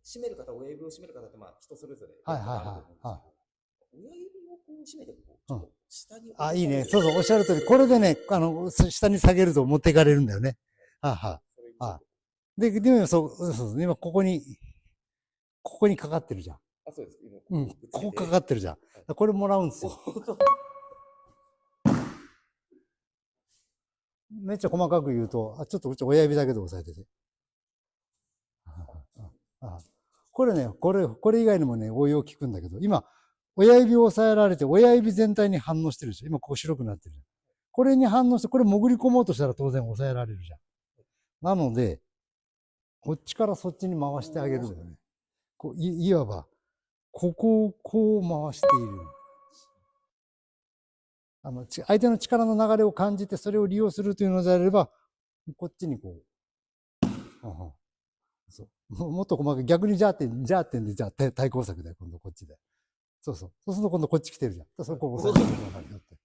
締める方、親指を締める方って、まあ、人それぞれはいはいはい。親指をこう締めて、こう、ちょっと下に。あ、いいね。そうそう、おっしゃる通り。これでね、下に下げると持っていかれるんだよね。はいはい。でもそう、今ここにかかってるじゃん。あ、そうです。うん、ここかかってるじゃん。これもらうんですよ。めっちゃ細かく言うと、ちょっと親指だけで押さえてて。これね、これ以外にもね、応用効くんだけど、今、親指を押さえられて、親指全体に反応してるでしょ。今ここ白くなってるじゃん。これに反応して、これ潜り込もうとしたら当然押さえられるじゃん。なので、こっちからそっちに回してあげるんだよね。いわば、ここをこう回している。相手の力の流れを感じてそれを利用するというのであれば、こっちにこう。そうもっと細かく、逆にジャーテンで、じゃあ対抗策で、今度こっちで。そうすると今度こっち来てるじゃん。そこを押さえてくださいよって。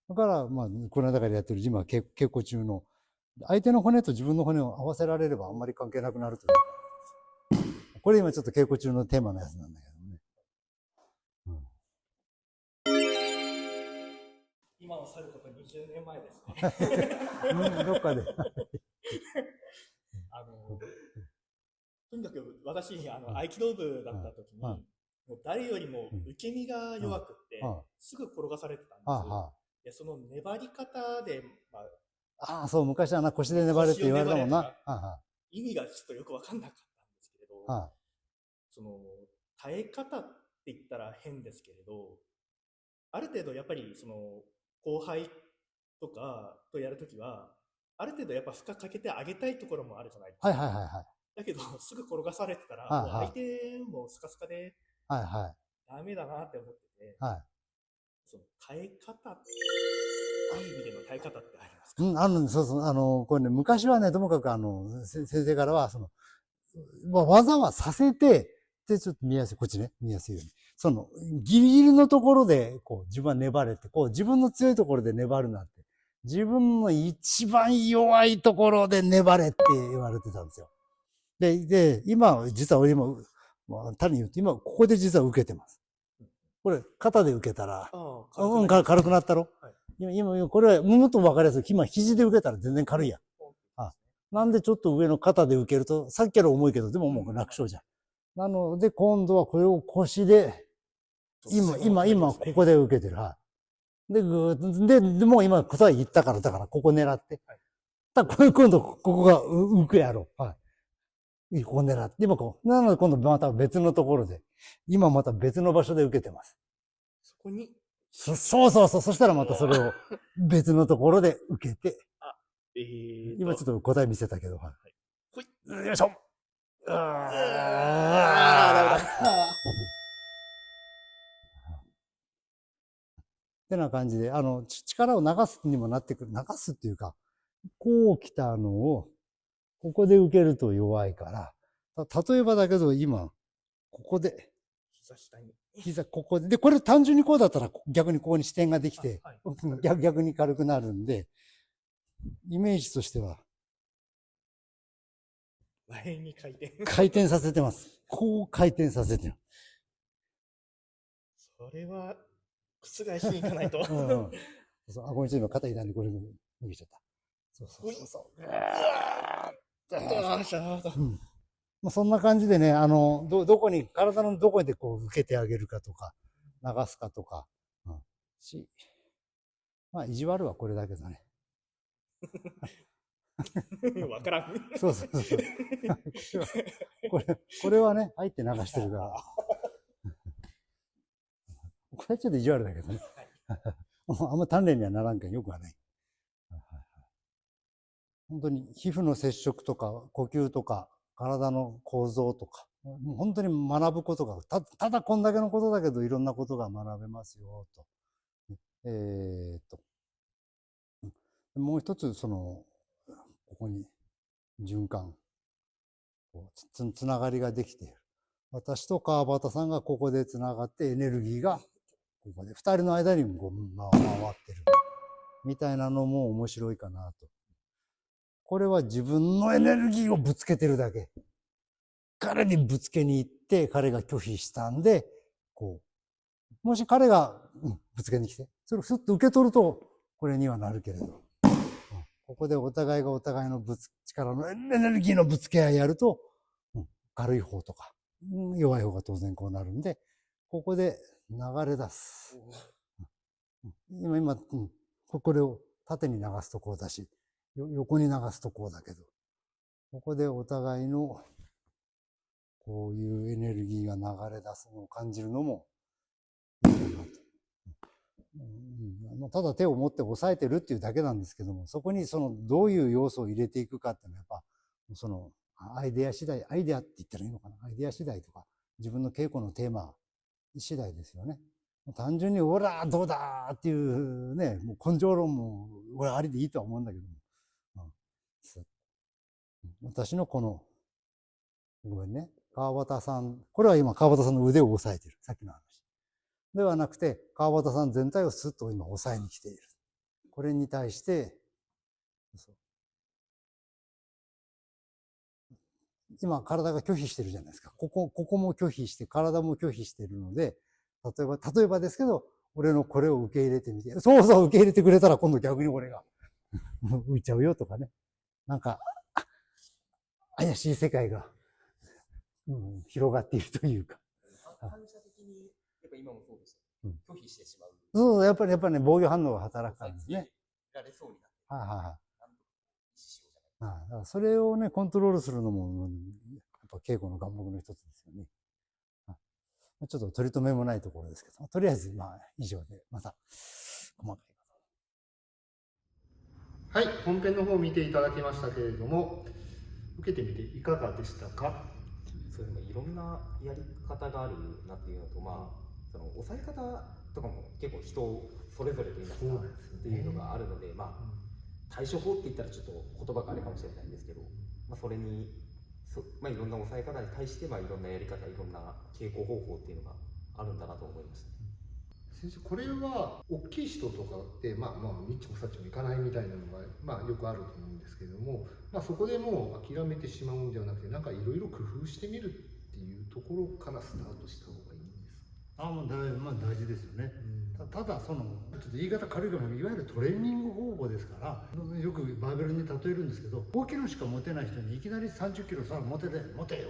だから、まあ、この間からやってる今、稽古中の、相手の骨と自分の骨を合わせられればあんまり関係なくなるというか。これ今ちょっと稽古中のテーマのやつなんだけどね。今を去ること20年前ですね。どっかで。とにかく私、合気道部だった時に、もう誰よりも受け身が弱くって、すぐ転がされてたんですよ。で、その粘り方で、そう、昔は腰で粘れって言われたもんな。意味がちょっとよくわかんなかったんですけれど、その、耐え方って言ったら変ですけれど、ある程度やっぱりその、後輩とかとやるときは、ある程度やっぱ負荷かけてあげたいところもあるじゃないですか。だけど、すぐ転がされてたら、もう相手もスカスカで、ダメだなって思ってて、その耐え方、いい意味での耐え方ってありますか？そうそう、これね、昔はね、ともかく先生からは、技はさせて、で、ちょっと見やすい、こっちね、見やすいように。ギリギリのところで、自分は粘れて、自分の強いところで粘るなって。自分の一番弱いところで粘れって言われてたんですよ。で、実は俺単に言うと、ここで実は受けてます。これ、肩で受けたら、軽くなったろ？今、これはもっと分かりやすい。今、肘で受けたら全然軽いやん。なんでちょっと上の肩で受けると、さっきから重いけど、でももう楽勝じゃん。なので、今度はこれを腰で、今、ここで受けてる。で、もう今答え言ったから、だからここ狙って。今度、ここが浮くやろ。ここ狙って。今なので今度また別のところで、今また別の場所で受けてます。そこにそう。そしたらまたそれを別のところで受けて。今ちょっと答え見せたけど。よいしょ。ってな感じで、力を流すにもなってくる。流すっていうか、こう来たのを、ここで受けると弱いから、例えばだけど今、ここで、ここで、これ単純にこうだったら逆にここに視点ができて、逆に軽くなるんで、イメージとしては、前に回転させてます。こう回転させてる。それは、覆しに行かないと。ごめん、ちょっと肩痛んでこれ脱げちゃった。そんな感じでね、体のどこで受けてあげるかとか、流すかとか、まあ、意地悪はこれだけどね。わからん。そう。これはね、入って流してるから。これはちょっと意地悪だけどね。あんま鍛錬にはならんけんよくはない。本当に皮膚の接触とか呼吸とか体の構造とか、もう本当に学ぶことが、ただこんだけのことだけどいろんなことが学べますよ、と。もう一つ、ここに循環、つながりができている。私と川端さんがここでつながってエネルギーがここで二人の間にも回ってるみたいなのも面白いかなと。これは自分のエネルギーをぶつけてるだけ。彼にぶつけに行って、彼が拒否したんで、こう。もし彼が、ぶつけに来て、それをスッと受け取ると、これにはなるけれど。ここでお互いがお互いの力のエネルギーのぶつけ合いやると、軽い方とか、弱い方が当然こうなるんで、ここで流れ出す。今、これを縦に流すとこうだし、横に流すとこうだけど、ここでお互いのこういうエネルギーが流れ出すのを感じるのもいいかなと。ただ手を持って押さえてるっていうだけなんですけども、そこにどういう要素を入れていくかっていうのはやっぱ、アイデア次第、アイデアって言ったらいいのかな、アイデア次第とか、自分の稽古のテーマ次第ですよね。単純に、オラどうだっていうね、もう根性論も、俺ありでいいとは思うんだけども。私のこの、ごめんね、川端さん、これは今川端さんの腕を押さえてる、さっきの話。ではなくて、川端さん全体をスッと今押さえに来ている。これに対して、今体が拒否してるじゃないですか。ここも拒否して、体も拒否しているので、例えばですけど、俺のこれを受け入れてみて、そうそう受け入れてくれたら今度逆に俺が浮いちゃうよとかね。なんか、怪しい世界が、広がっているというか。反射的に、やっぱ今もそうです。拒否してしまう。そう、やっぱりね、防御反応が働くからですね。られそうになって。はいはいはい。だからそれをね、コントロールするのも、やっぱ稽古の願目の一つですよね。ちょっと取り留めもないところですけど、とりあえず、以上で、また、細かいこと。はい、本編の方を見ていただきましたけれども、受けてみていかがでしたか？そういうのいろんなやり方があるなっていうのと、その抑え方とかも結構人それぞれといいますか、っていうのがあるので、対処法って言ったらちょっと言葉があれかもしれないんですけど、それにいろんな抑え方に対して、いろんなやり方、いろんな稽古方法っていうのがあるんだなと思いました。先生、これは大きい人とかってニッチもサッチもいかないみたいなのが、よくあると思うんですけども、そこでもう諦めてしまうんではなくて、なんかいろいろ工夫してみるっていうところからスタートした方がいいんですか？大事ですよね。ただちょっと言い方軽いかも、いわゆるトレーニング方法ですから、よくバーベルに例えるんですけど、5キロしか持てない人にいきなり30キロさ、持てよ、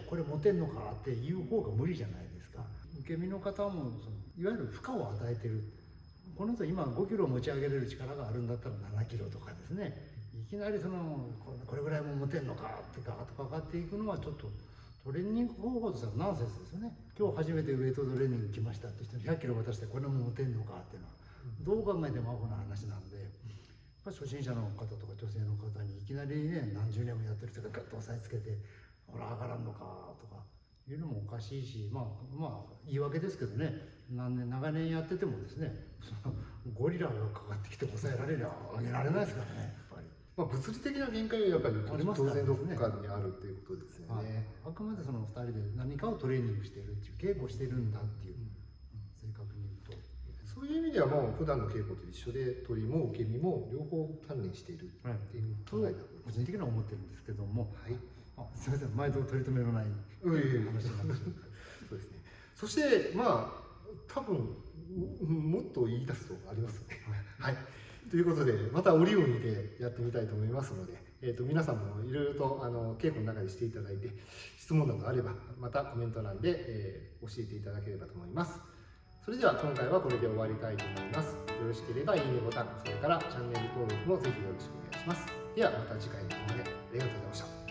これ持てんのかっていう方が無理じゃないですか。受け身の方もいわゆる負荷を与えてる。この人今5キロ持ち上げれる力があるんだったら7キロとかですね、いきなりこれぐらいも持てんのかってガーッとかかっていくのはちょっとトレーニング方法としてはナンセンスですよね。今日初めてウェイトトレーニング来ましたって人に100キロ渡してこれも持てんのかっていうのはどう考えてもアホな話なんで、やっぱ初心者の方とか女性の方にいきなりね、何十年もやってる人がガッと押さえつけてほら上がらんのかとかいうのもおかしいし、言い訳ですけどね、長年やっててもですね、ゴリラがかかってきて抑えられりゃ上げられないですからね、やっぱり。物理的な限界はやっぱり当然どこかにあるっていうことですよね。あくまでその2人で何かをトレーニングしているっていう、稽古してるんだっていう、正確に言うと。そういう意味ではもう普段の稽古と一緒で、鳥も受け身も両方鍛錬しているっていう考えだと個人的には思ってるんですけども、はい。すみません、毎度取り留めのない話になってしまいました。そうですね。そして多分もっと言い出すとありますね。はい。ということで、また折を見てやってみたいと思いますので、皆さんもいろいろと稽古の中でしていただいて、質問などあれば、またコメント欄で、教えていただければと思います。それでは今回はこれで終わりたいと思います。よろしければいいねボタン、それからチャンネル登録もぜひよろしくお願いします。ではまた次回の動画でありがとうございました。